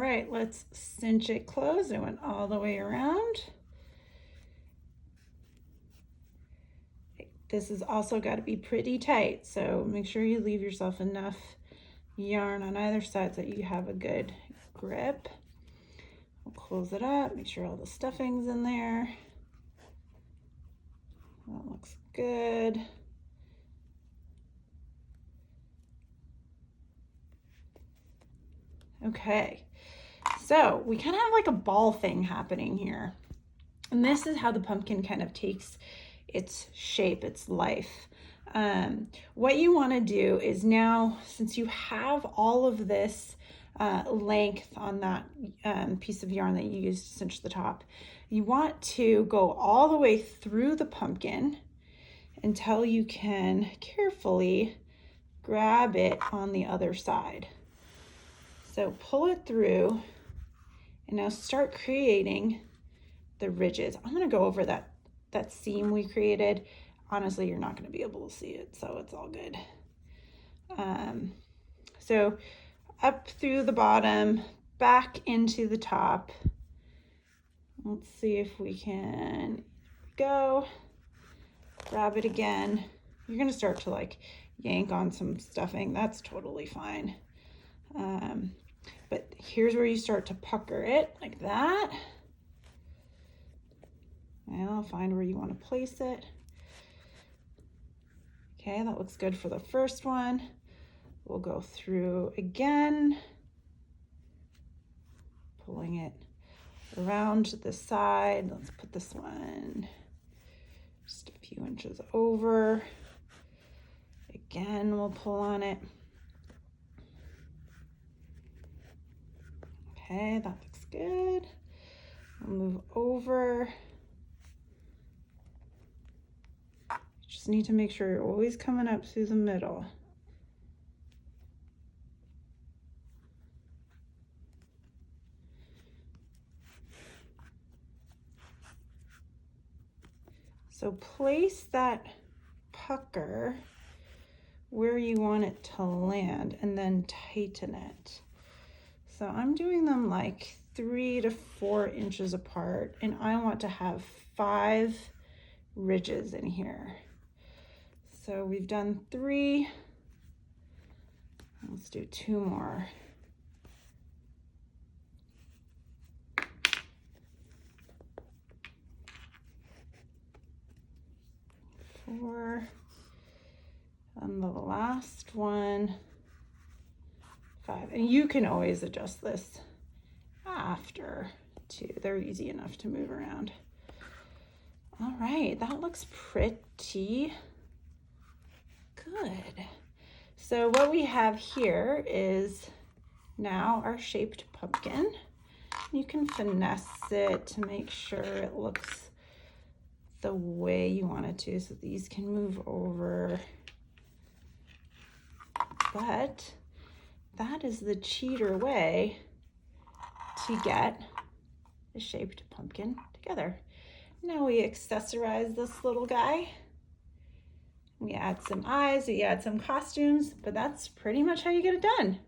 right, let's cinch it closed. It went all the way around. This has also got to be pretty tight, so make sure you leave yourself enough yarn on either side so that you have a good grip. We'll close it up, make sure all the stuffing's in there. That looks good. Okay, so we kind of have like a ball thing happening here. And this is how the pumpkin kind of takes its shape, its life. What you want to do is now, since you have all of this length on that piece of yarn that you used to cinch the top, you want to go all the way through the pumpkin until you can carefully grab it on the other side. So pull it through and now start creating the ridges. I'm going to go over that seam we created. Honestly, you're not going to be able to see it, so it's all good. So up through the bottom, back into the top. Let's see if we can go. Grab it again. You're going to start to like yank on some stuffing. That's totally fine. But here's where you start to pucker it like that. And I'll find where you want to place it. Okay, that looks good for the first one. We'll go through again, pulling it around to the side. Let's put this one just a few inches over. Again, we'll pull on it. Okay, that looks good. We'll move over. Just need to make sure you're always coming up through the middle. So place that pucker where you want it to land and then tighten it. So I'm doing them like 3 to 4 inches apart, and I want to have 5 ridges in here. So we've done 3. Let's do 2 more. Four. And the last one, 5. And you can always adjust this after too. They're easy enough to move around. All right, that looks pretty good. So what we have here is now our shaped pumpkin. You can finesse it to make sure it looks the way you want it to, so these can move over. But that is the cheater way to get a shaped pumpkin together. Now we accessorize this little guy. We add some eyes, we add some costumes, but that's pretty much how you get it done.